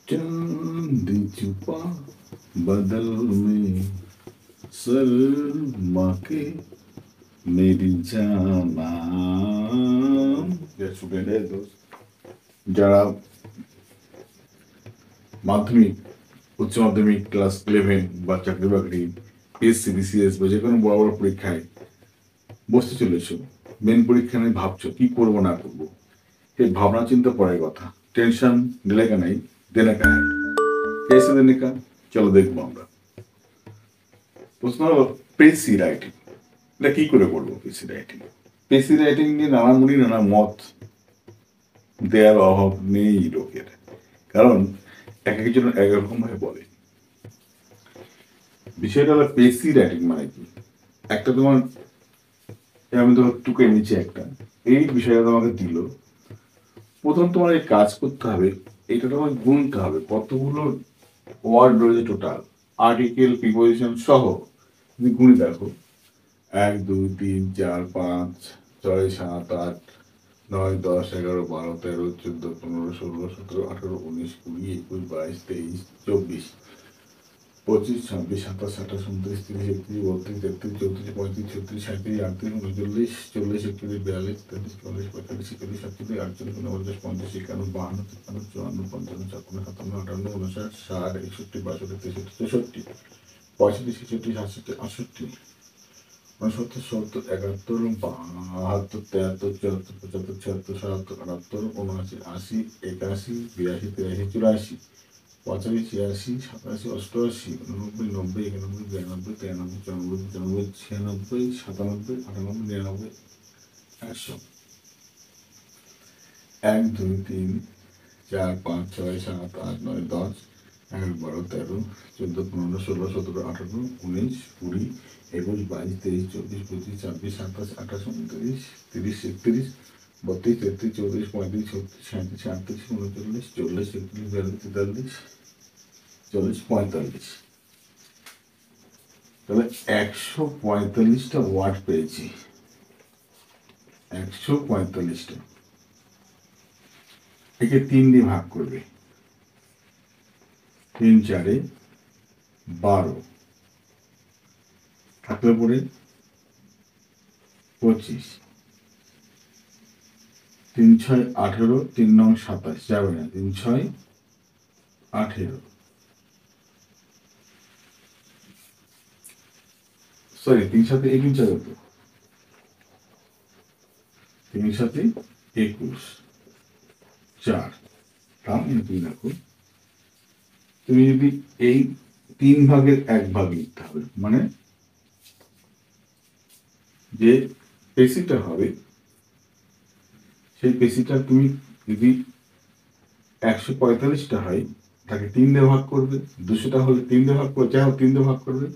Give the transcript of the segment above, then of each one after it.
चांदी छुपा बदल में शर्मा के मेरी जाना স্টুডেন্টের দোষ যারা মাধ্যমিক উচ্চ মাধ্যমিক ক্লাস 11 বা চাকরি বাকরি এসসি বিসিএস বা যে কোনো বড় বড় পরীক্ষায় বসতে চলেছ, মেন পরীক্ষা নিয়ে ভাবছো কি করবো না করবো, এই ভাবনা চিন্তা পড়ার কথা। টেনশন দিলে का नहीं देने का है। कैसे देने का চলো দেখবো আমরা। প্রশ্ন হলো পেসি রাইটিং, এটা কি করে করবো? পেসি রাইটিং, পেসি রাইটিং নিয়ে নানা মুনি নানা মত দেওয়ার অভাব নেই লোকের, কারণ এক একজন এক রকম ভাবে বলে। বিষয়টা হলো পেসি রাইটিং মানে কি, একটা তোমার আমি ধরো টুকে নিচে একটা এই বিষয়টা তোমাকে দিল, প্রথম তোমার এই কাজ করতে হবে, এটা তোমার গুনতে হবে কতগুলো ওয়ার্ড রয়েছে টোটাল, আর্টিকেল প্রিপোজিশন সহ তুমি গুনে দেখো। 1 2 3 4 5 6 7 8 9 10 11 12 13 14 15 16 17 18 19 20 21 22 23 24 25 26 27 28 29 30 31 32 33 34 35 36 37 38 39 40 41 42 43 44 45 46 47 48 49 50 51 52 53 54 55 56 57 58 59 60 61 62 63 64 65 66 67 68 69 70 71 72 73 74 75 76 77 78 79 80 81 82 83 84 85 86 87 88 89 90 91 92 93 94 95 96 97 98 99 100 1 2 3 4 5 6 7 8 9 10 11 12 13 14 15 16 17 18 19 20 21 22 23 24 25 26 27 28 29 30 31 32 33 34 35 36 37 38 39 40 41 42 43 40 45। তাহলে 145টা ওয়ার্ড পেয়েছি, 145টা, একে 3 দিয়ে ভাগ করবে, 3 4 12 থাকলে পরে 25, 3 6 18, 3 9 27 যাবে না, 3 6 18, সরি 3 7 21 যাবে তো, 3 7 21 4, তার মানে তুমি দেখো তুমি যদি এই 3 ভাগের 1 ভাগ লিখতে হবে, মানে যে পেসিটা হবে সেই পেসিটা তুমি যদি 145টা হয় তাকে 3 দিয়ে ভাগ করবে, 200টা হলে 3 দিয়ে ভাগ করবে, যা হোক 3 দিয়ে ভাগ করবে,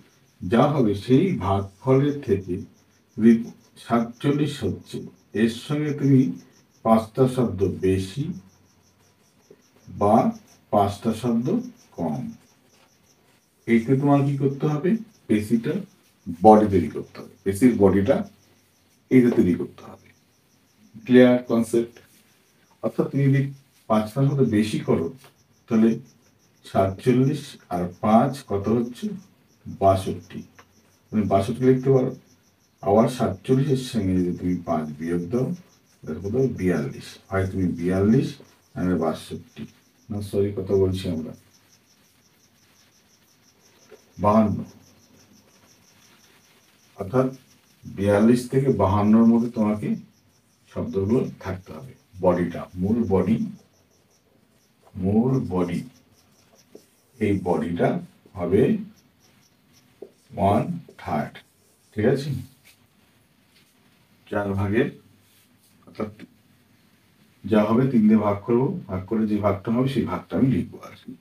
যা হবে সেই ভাগফলের থেকে যদি 47 হচ্ছে, এর সঙ্গে তুমি 5টা শব্দ বেশি বা 5টা শব্দ কম, এইটা তোমার কি করতে হবে, পেসিটা বডি তৈরি করতে হবে, পেসির বডিটা এইটা তৈরি করতে হবে। Clear concept? অর্থাৎ তুমি যদি 5টা শব্দ বেশি করো তাহলে 47 আর 5 কত হচ্ছে 62, তুমি 62 লিখতে পারো। আবার 47-এর সঙ্গে যদি তুমি 5 বিয়োগ দাও তাহলে কত 42, হয় তুমি 42 আর 62, না সরি কথা বলছি আমরা 52, অর্থাৎ 42 থেকে 52-র মধ্যে তোমাকে শব্দগুলো থাকতে হবে, বডিটা মূল বডি এই বডিটা হবে 1/3, ঠিক আছে? 4 ভাগের, অর্থাৎ যা হবে 3 দিয়ে ভাগ করবো, ভাগ করে যে ভাগটা হবে সেই ভাগটা আমি লিখবো আর কি।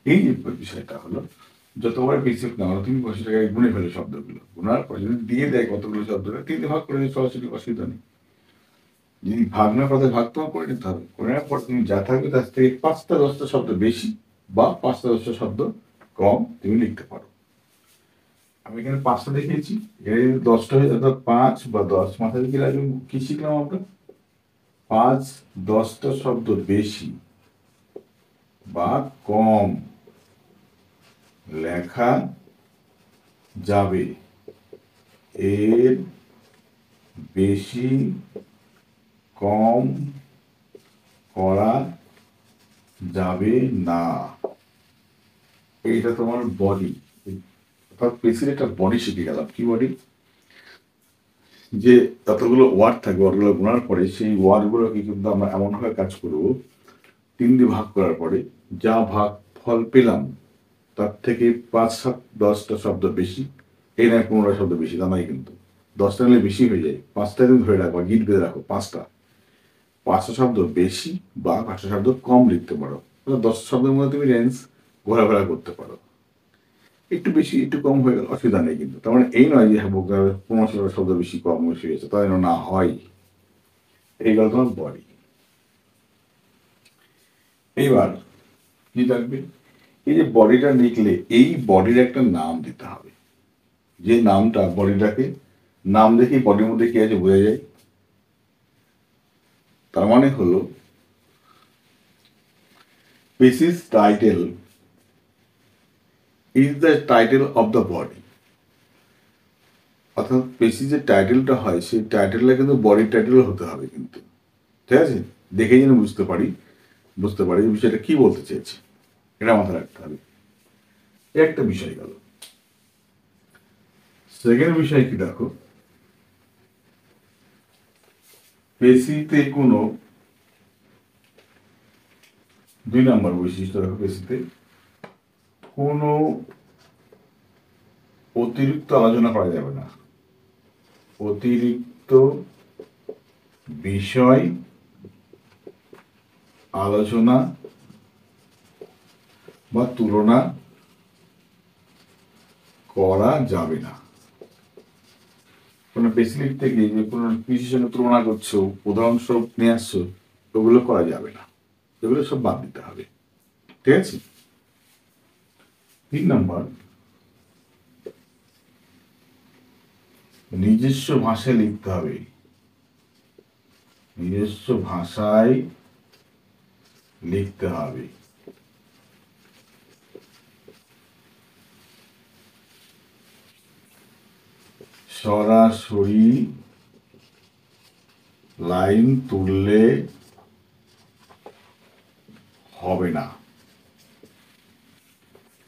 এই যে বিষয়টা হলো, যতবার বেসিক না হলো তুমি বসে টাকায় গুনে ফেলো শব্দগুলো, গুনার পর যদি দিয়ে দেয় কতগুলো শব্দ 3 দিয়ে ভাগ করে সরাসরি, অসুবিধা নেই। যদি ভাগনার কথা ভাগ তোমার করে নিতে হবে, করে নেওয়ার পর তুমি যা থাকবে তার থেকে 5টা 10টা শব্দ বেশি বা 5টা 10টা শব্দ কম তুমি লিখতে পারো। আমি এখানে 5টা দেখিয়েছি, এখানে 10টা হয়ে অর্থাৎ 5 বা 10 মাথায় কি লাগবে, কি শিখলাম আমরা, 5 10টা শব্দ বেশি বা কম লেখা যাবে, এর বেশি কম করা যাবে না। এইটা তোমার বডি, অর্থাৎ পেশির একটা বডি শিখে গেলাম। কি বডি? যে যতগুলো ওয়ার্ড থাকবে, ওয়ার্ডগুলো গোনার পরে সেই ওয়ার্ডগুলোকে কিন্তু আমরা এমনভাবে কাজ করব, 3 দিয়ে ভাগ করার পরে যা ভাগ ফল পেলাম তার থেকে 5, 7, 10টা শব্দ বেশি, এই না 15টা শব্দ বেশি, তা নয় কিন্তু। 10টা নিলে বেশি হয়ে যায়, 5টা কিন্তু ধরে রাখো, গিট বেঁধে রাখো, 5টা শব্দ বেশি বা 5টা শব্দ কম লিখতে পারো। 10 শব্দের মধ্যে তুমি রেঞ্জ ঘোরাফেরা করতে পারো। একটু বেশি একটু কম হয়ে গেল অসুবিধা নেই, কিন্তু তার মানে এই নয় যে হ্যাঁ 15 শব্দ বেশি কম বেশি হয়েছে, তাই না হয়। এই গেল তোমার বডি। এইবার কি থাকবে? এই যে বডিটা লিখলে এই বডির একটা নাম দিতে হবে, যে নামটা বডিটাকে নাম দেখেই বডির মধ্যে কি আছে বোঝা যায়। তার মানে হলো পেশিস title is the title of the body. অর্থাৎ পেশি যে টাইটেলটা হয় সেই টাইটেলটা কিন্তু বডির টাইটেল হতে হবে কিন্তু, ঠিক আছে? দেখে যেন বুঝতে পারি যে বিষয়টা কি বলতে চেয়েছে, এটা মাথায় রাখতে হবে। একটা বিষয় গেল। সেকেন্ড বিষয় কি দেখো, পেশিতে কোনো 2 নম্বর বৈশিষ্ট্য দেখো, পেশিতে কোনো অতিরিক্ত আলোচনা করা যাবে না। অতিরিক্ত বিষয় আলোচনা বা তুলনা করা যাবে না। কোনো পেশিলিক থেকে যে কোনো কিছুর সঙ্গে তুলনা করছো, উদাহরণস্বরূপ নিয়ে আসছো, ওগুলো করা যাবে না, এগুলো সব বাদ দিতে হবে, ঠিক আছে? 3 নম্বর, নিজস্ব ভাষায় লিখতে হবে। নিজস্ব ভাষায় লিখতে হবে। সরাসরি লাইন তুললে হবে না,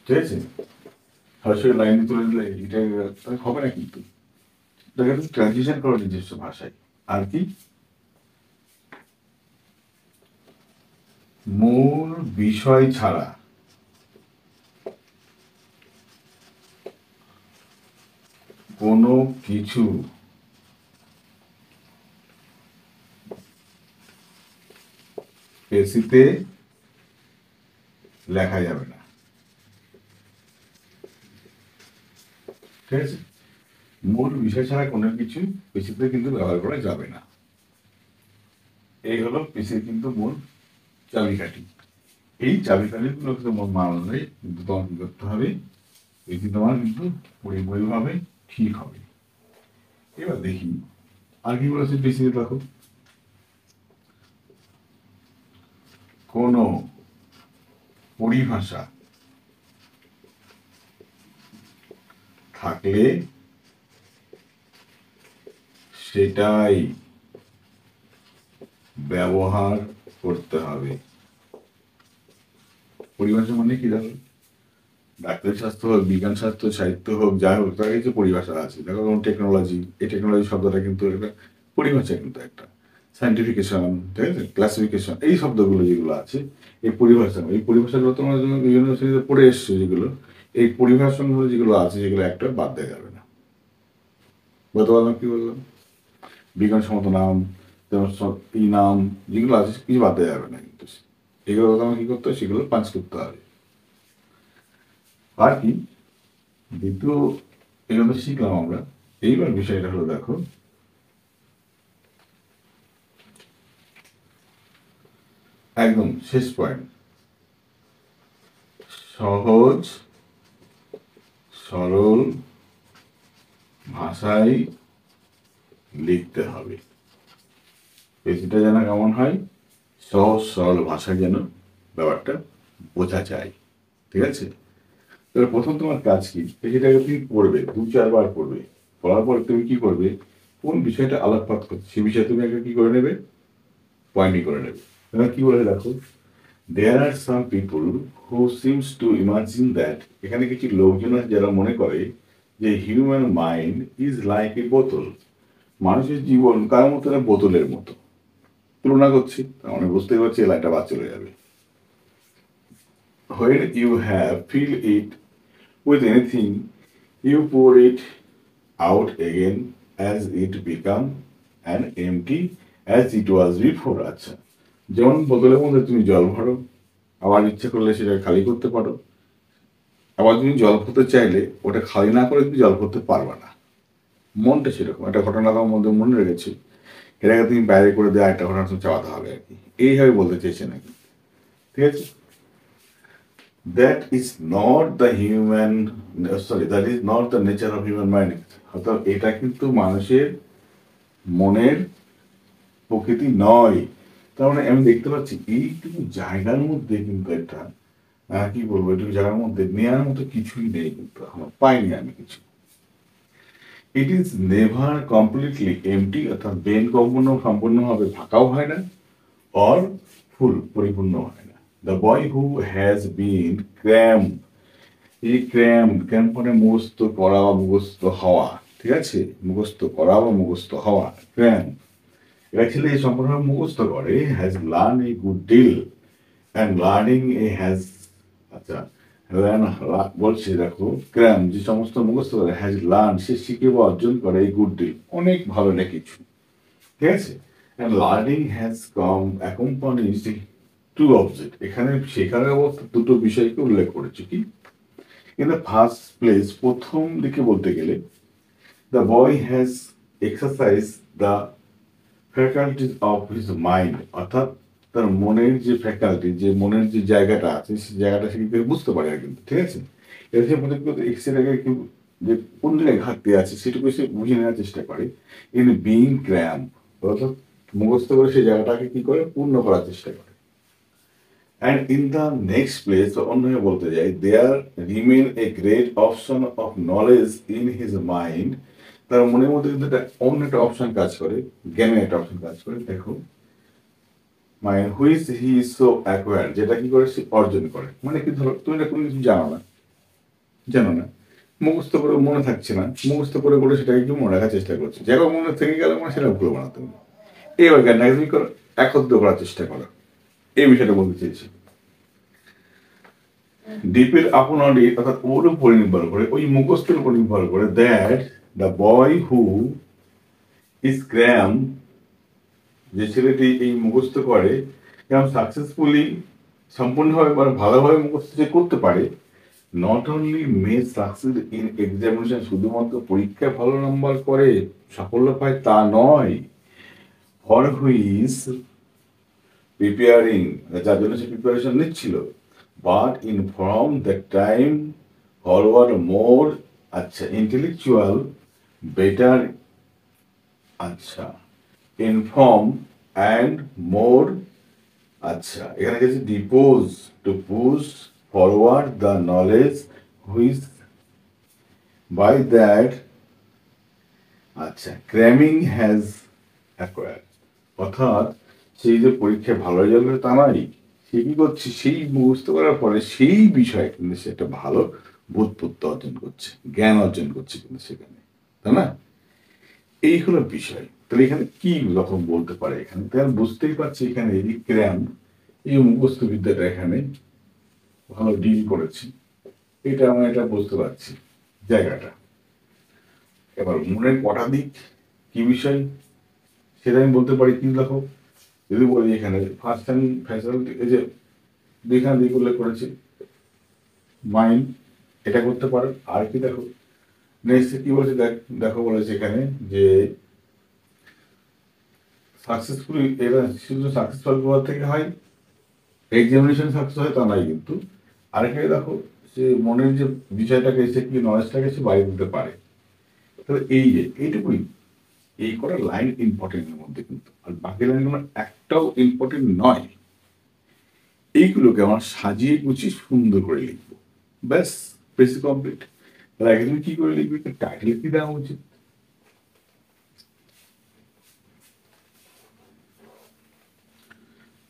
ঠিক আছে? সরাসরি লাইন তুলে দিলে এটা হবে না, কিন্তু ট্রানজিশন করো নিজস্ব ভাষায়। আর কি? মূল বিষয় ছাড়া কোনো কিছু পেশিতে লেখা যাবে না, ঠিক আছে? মূল বিষয় ছাড়া কোনো কিছু পেশিতে কিন্তু ব্যবহার করা যাবে না। এই হলো পেশির কিন্তু মূল চাবিকাঠি। এই চাবিকাঠিগুলো তোমার মানলে কিন্তু তোমার কি করতে হবে, পেশি তোমার কিন্তু পরিপূর্ণভাবে ঠিক হবে। এবার দেখি আর কি বলেছে পেশিতে দেখো, কোন পরিভাষা থাকলে সেটাই ব্যবহার করতে হবে। পরিভাষা মানে কি দেখো, ডাক্তারি শাস্ত্র হোক, বিজ্ঞান শাস্ত্র, সাহিত্য হোক, যাই হোক, তার কিছু পরিভাষা আছে। দেখো যেমন টেকনোলজি, এই টেকনোলজি শব্দটা কিন্তু একটা পরিভাষা, কিন্তু একটা সাইন্টিফিকেশন, ঠিক আছে, ক্লাসিফিকেশন, এই শব্দগুলো যেগুলো আছে এই পরিভাষাগুলো তোমরা বিভিন্ন শ্রেণীতে পড়ে এসছো, যেগুলো এই পরিভাষাগুলো যেগুলো আছে সেগুলো একটা বাদ দেওয়া যাবে না। বলতে পারলাম কি বললাম? বিজ্ঞানসম্মত নাম, যেমন এই নাম যেগুলো আছে কিছু বাদ দেওয়া যাবে না, কিন্তু এগুলো তোমার কি করতে হবে, সেগুলো পাঞ্চ করতে হবে। আর কি দ্বিতীয় এগুলো শিখলাম আমরা। এইবার বিষয়টা হলো দেখো, একদম শেষ পয়েন্ট, সহজ সরল ভাষায় লিখতে হবে। পেশিটা যেন কেমন হয়, সহজ সরল ভাষায় যেন ব্যাপারটা বোঝা যায়। ঠিক আছে? তাহলে প্রথম তোমার কাজ কি, সেটাকে তুমি পড়বে, 2-4 বার পড়বে। পড়ার পর তুমি কি করবে, কোন বিষয়টা আলোকপাত করছে সে বিষয়ে তুমি একটা কি করে নেবে, পয়েন্টিং করে নেবে। এবার কি বলে দেখো, দেয়ার আর সাম পিপুল হু সিমস টু ইমাজিন দ্যাট, এখানে কিছু লোকজন আছে যারা মনে করে যে human mind is like a বোতল, মানুষের জীবন কার মতো, না বোতলের মতো। তুলনা করছি, তার মানে বুঝতেই পারছি এই লাইনটা বাদ চলে যাবে। When you have filled it with anything, you pour it out again as it become an empty as it was before. আচ্ছা, যেমন বোতলের মধ্যে তুমি জল ভরো, আবার ইচ্ছে করলে সেটা খালি করতে পারো, আবার তুমি জল ভরতে চাইলে ওটা খালি না করে তুমি জল ভরতে পারবে না। মনটা সেরকম একটা ঘটনা আমার মধ্যে মনে রেখেছি, এটাকে তুমি বাইরে করে দেওয়া একটা ঘটনা তুমি চাওয়াতে হবে আর কি, এইভাবে বলতে চেয়েছে নাকি। ঠিক আছে, that is not the human, sorry, that is not the nature of human mind. অর্থাৎ এটা কিন্তু মানুষের মনের প্রকৃতি নয়। তার মানে আমি দেখতে পাচ্ছি এইটুকু জায়গার মধ্যে কিন্তু একটা কি বলবো, এটুকু জায়গার মধ্যে নেওয়ার মতো কিছুই নেই, কিন্তু আমার পাইনি আমি কিছু। It is never completely empty, অর্থাৎ ব্রেন কখনো সম্পূর্ণভাবে ফাঁকাও হয় না, অর ফুল, পরিপূর্ণ হয় না। The boy who has been cramp, এই ক্র্যাম্প মানে মুখস্থ করা বা মুখস্থ হওয়া। ঠিক আছে, মুখস্থ করা বা মুখস্থ হওয়া, ক্র্যাম্প। অ্যাকচুয়ালি এই সম্পূর্ণ মুখস্থ করে, has learn a good deal and learning a has, আচ্ছা, বলছে দেখো, ক্র্যাম যে সমস্ত মুখস্থ করে, হ্যাজ লার্ন সে শিখে বা অর্জন করে, এই গুড ডিল অনেক ভালো না কিছু। ঠিক আছে, and learning has come accompanies to object, এখানে শেখার অবস্থা দুটো বিষয়কে উল্লেখ করেছে। কি, ইন দ্য ফার্স্ট প্লেস, প্রথম দিকে বলতে গেলে, the boy has exercise the faculties of his mind, অর্থাৎ তার মনের যে ফ্যাকাল্টি, যে মনের যে জায়গাটা আছে, সেই জায়গাটা সে কিন্তু বুঝতে পারে আর কিন্তু। ঠিক আছে, এর সে মনে করতে এক্সের আগে যে কোন জায়গায় ঘাটতি আছে সেটুকু সে বুঝে নেওয়ার চেষ্টা করে। ইন বিং ক্র্যাম্প, অর্থাৎ মুখস্থ করে সেই জায়গাটাকে কি করে, পূর্ণ করার চেষ্টা করে। And in the next place, অন্যভাবে বলতে যাই, there remain a great option of knowledge in his mind, তার মনের মধ্যে কিন্তু একটা অন্য একটা অপশন কাজ করে, জ্ঞানের একটা অপশন কাজ করে। দেখো, mind which he is so acquire, যেটা কি করে সে অর্জন করে। মানে কি, ধরো তুমি এটা কোনো কিছু জানো না, জানো না, মুখস্থ করে মনে থাকছে না, মুখস্থ করে করে সেটাকে কি মনে রাখার চেষ্টা করছে, যেটা মনে থেকে গেলে মানে সেটা ভুলে বানাতে হবে। এইবার জ্ঞানটাকে তুমি করো, একত্র করার চেষ্টা করো, এই বিষয়টা বলতে চেয়েছি। ডিপের আপন অডি, অর্থাৎ ওর উপর নির্ভর করে, ওই মুখস্থের উপর নির্ভর করে, that the boy who is crumb, যে ছেলেটি এই মুখস্থ করে, এবং সাকসেসফুলি, সম্পূর্ণভাবে মানে ভালোভাবে মুখস্থ যে করতে পারে, not only May succeed in examination, শুধুমাত্র পরীক্ষায় ভালো নাম্বার করে সাফল্য পায় তা নয়, ফর হুইজ প্রিপেয়ারিং, যার জন্য সে প্রিপারেশন নিচ্ছিল, but in from the time forward more, আচ্ছা, ইন্টেলেকচুয়াল, বেটার, আচ্ছা, ইনফর্ম অ্যান্ড মোর, আচ্ছা, এখানে গেছে depose, to push forward the knowledge which by that, আচ্ছা, ক্র্যামিং হ্যাজ অ্যাকোয়ার, অর্থাৎ সেই যে পরীক্ষায় ভালো রেজাল্ট করে তা নয়, সে কি করছে, সেই মুখস্থ করার পরে সেই বিষয়ে কিন্তু সে একটা ভালো বোধপত্য অর্জন করছে, জ্ঞান অর্জন করছে কিন্তু সেখানে, তাই না? এই হলো বিষয়। তাহলে এখানে কি রকম বলতে পারে, এখানে তাহলে বুঝতেই পারছি এখানে এই ক্র্যাম, এই মুখস্থ বিদ্যাটা এখানে ভালো ডিল করেছি, এটা আমরা এটা বুঝতে পারছি জায়গাটা। এবার মনের কটা দিক, কি বিষয়, সেটা আমি বলতে পারি। কি দেখো, যদি বলি এখানে ফার্স্ট টাইম ফ্যাসিলিটি, এই যে দুইখানে দিক উল্লেখ করেছি, মাইন্ড, এটা করতে পারো। আর কি দেখো, নেক্সট কি বলেছে, দেখো বলেছে এখানে যে সাকসেসফুলি, এরা শুধু সাকসেসফুল করার থেকে হয়, এক্সামিনেশন সাকসেস হয় তা নয় কিন্তু। আরেকটা দেখো, সে মনের যে বিষয়টাকে, সে কি নলেজটাকে সে বাড়িয়ে দিতে পারে। তবে এই যে এইটুকুই, এই কটা লাইন ইম্পর্টেন্ট এর মধ্যে কিন্তু, আর বাকি লাইনগুলো একটাও ইম্পর্টেন্ট নয়। এইগুলোকে আমার সাজিয়ে গুছিয়ে সুন্দর করে লিখবো, ব্যাস, বেশি কমপ্লিট। তাহলে আগে তুমি কি করে লিখবে, টাইটেল কি দেওয়া উচিত?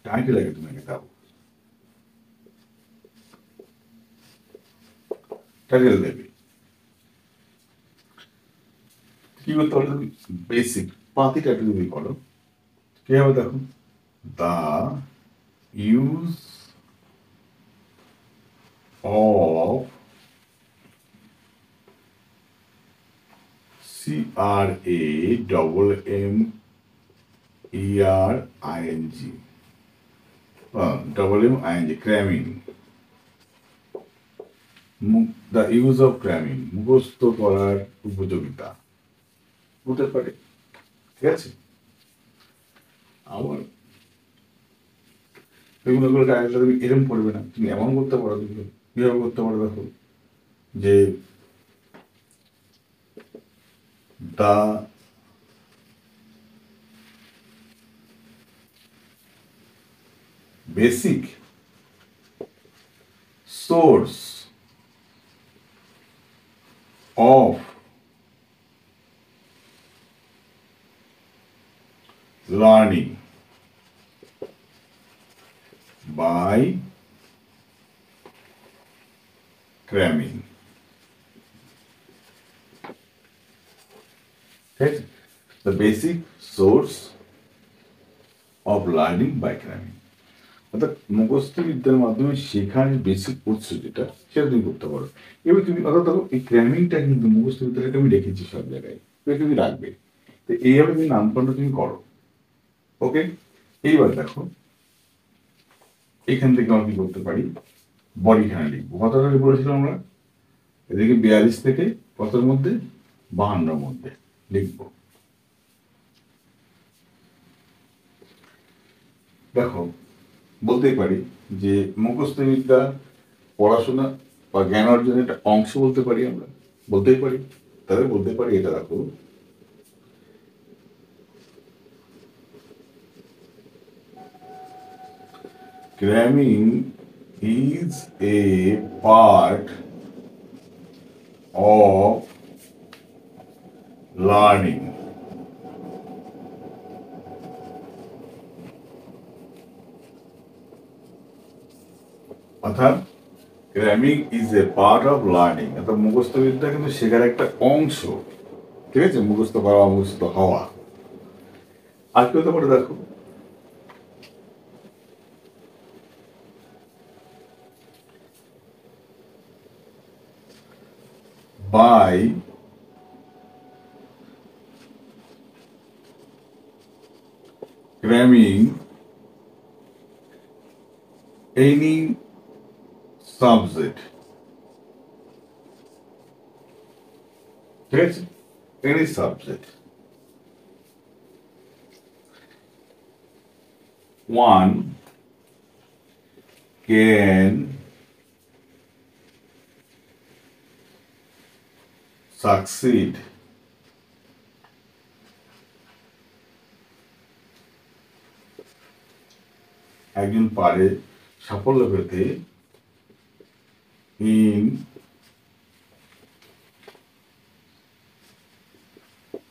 টাইটেল আগে তুমি দাও, টাইটেল দেবে। কি করতে পারো তুমি, বেসিক পাতি টাইটেল তুমি করো, কি হবে দেখো, the use of CRAMMERING, cramming, the use of cramming, মুখস্থ করার উপযোগিতা হতে পারে, ঠিক আছে। আবার বিভিন্ন করে টাইটেল তুমি এরকম করবে না, তুমি এমন করতে পারো, তুমি কিভাবে করতে পারো দেখো, যে the basic source of learning by cramming, right? The basic source of learning by cramming, অর্থাৎ মুখস্থ বিদ্যার মাধ্যমে শেখার বেসিক উৎস যেটা, সেটা তুমি করতে পারো। এবার তুমি অর্থাৎ দেখো, এই ক্র্যামিংটা কিন্তু মুখস্থ বিদ্যাটাকে আমি রেখেছি সব জায়গায়, এটা তুমি রাখবে। তো এইভাবে তুমি নামকরণটা তুমি করো, ওকে। এইবার দেখো, এখান থেকে আমরা কি করতে পারি, বডিখানে লিখবো, কতটা বলেছিলাম আমরা, এদিকে 42 থেকে কতর মধ্যে, 52 মধ্যে লিখবো। দেখো, বলতেই পারি যে মুখস্থ বিদ্যা পড়াশোনা বা জ্ঞান অর্জনের একটা অংশ বলতে পারি আমরা, বলতেই পারি। তাহলে বলতে পারি, এটা দেখো, cramming is a part of learning. অর্থাৎ cramming is a part of learning, অর্থাৎ মুখস্থ বিদ্যা কিন্তু শেখার একটা অংশ, ঠিক আছে, মুখস্থ করা, মুখস্থ হওয়া। আর কি হতে পারে দেখো, by cramming any subject, ঠিক আছে, any subject, one can succeed একজন পারে সাফল্য পেতে in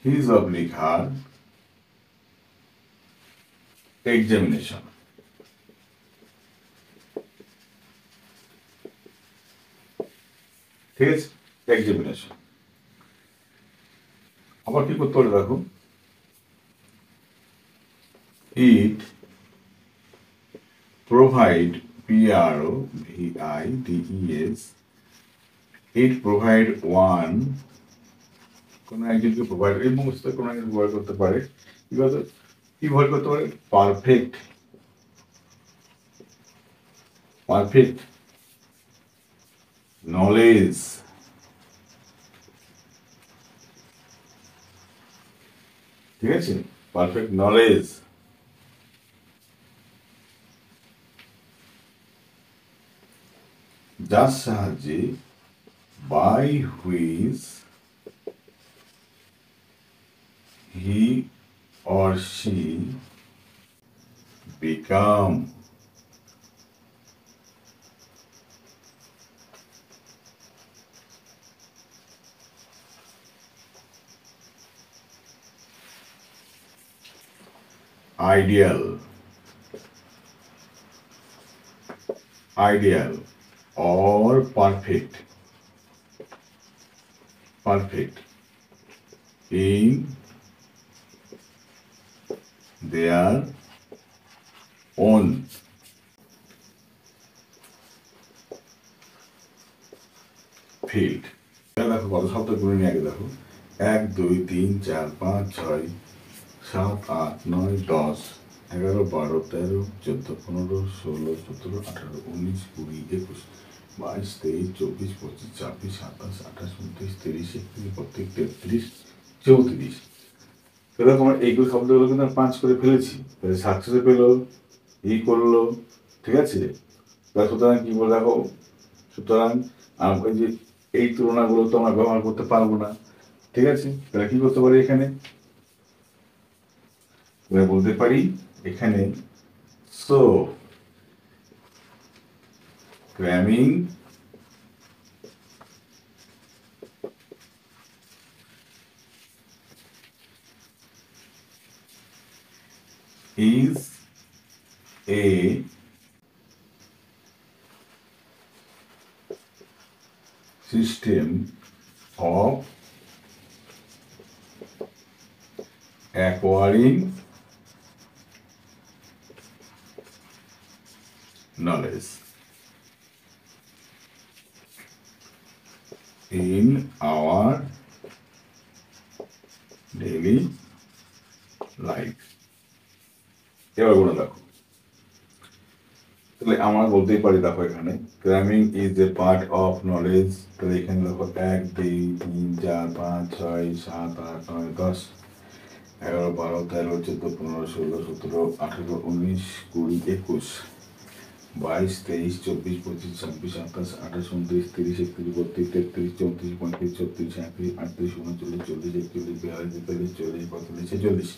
his or her examination, ঠিক আছে, এক্সামিনেশন। আবার কি করতে পারে দেখো, ইট provide, PROVIDES, it provide one, কোন একজনকে প্রোভাইড, এই মুখস্থ কোন একজন প্রোভাইড করতে পারে, কি প্রোভাইড করতে পারে, পারফেক্ট, পারফেক্ট নলেজ, ঠিক আছে, পারফেক্ট নলেজ, যার সাহায্যে by which he or she become ideal, ideal or perfect, perfect in their own field. দেখো কত শব্দ গুলো নিয়ে আগে দেখো, 1 2 3 4 5 6 7 8 9 10 11 12 13 14 15 16 17 18 19 20 21 22 23 24 25 26 27 28 29 30 31 32 33 34। এরকম এইগুলো শব্দগুলো কিন্তু আমি 5 করে ফেলেছি, সাকসেস পেলো, করলো, ঠিক আছে। সুতরাং কি বলে দেখো, সুতরাং এই যে এই তুলনাগুলো তো আমরা ব্যবহার করতে পারবো না, ঠিক আছে। তাহলে কি করতে পারি এখানে, বলতে পারি এখানে so ক্র্যামিং is a system of acquiring knowledge in our daily life। এবার বলে দেখো, তাহলে আমরা বলতেই পারি দেখো এখানে cramming is a part of knowledge. তাহলে এখানে দেখো 1 2 3 4 5 6 7 8 9 10 11 12 13 14 15 16 17 18 19 20 21 22 23 24 25 26 27 28 29 30 31 32 33 34 35 36 37 38 39 40 41 42 43 44 46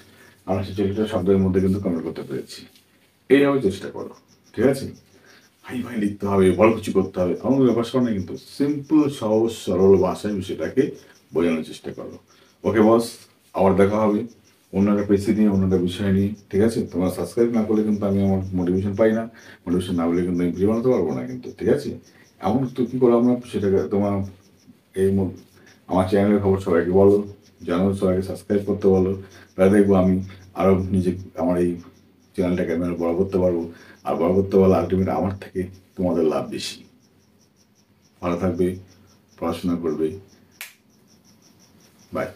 আমরা 46টা শব্দের মধ্যে কিন্তু কমেন্ট করতে পেরেছি। এইভাবে চেষ্টা করো, ঠিক আছে। হাই ভাই লিখতে হবে, বড় কিছু করতে হবে, আমার ব্যাপার শোনা, কিন্তু সিম্পল সহজ সরল ভাষায় বিষয়টাকে বোঝানোর চেষ্টা করো। ওকে বস, আবার দেখা হবে অন্য একটা পেসি নিয়ে, অন্য একটা বিষয় নিয়ে, ঠিক আছে। তোমার সাবস্ক্রাইব না করলে কিন্তু আমি আমার মোটিভেশন পাই না, মোটিভেশন না বলে কিন্তু আমি ভিডিও বানাতে পারবো না কিন্তু, ঠিক আছে। এমন তো কী করো আমরা সেটাকে তোমার এই আমার চ্যানেলের খবর সবাইকে বলো, জানো, সবাইকে সাবস্ক্রাইব করতে বলো, তাহলে দেখবো আমি আরও নিজে আমার এই চ্যানেলটাকে আমি আরও বড় করতে পারবো। আর বড় করতে পারলে আলটিমেট আমার থেকে তোমাদের লাভ বেশি। ভালো থাকবে, পড়াশোনা করবে, বাই।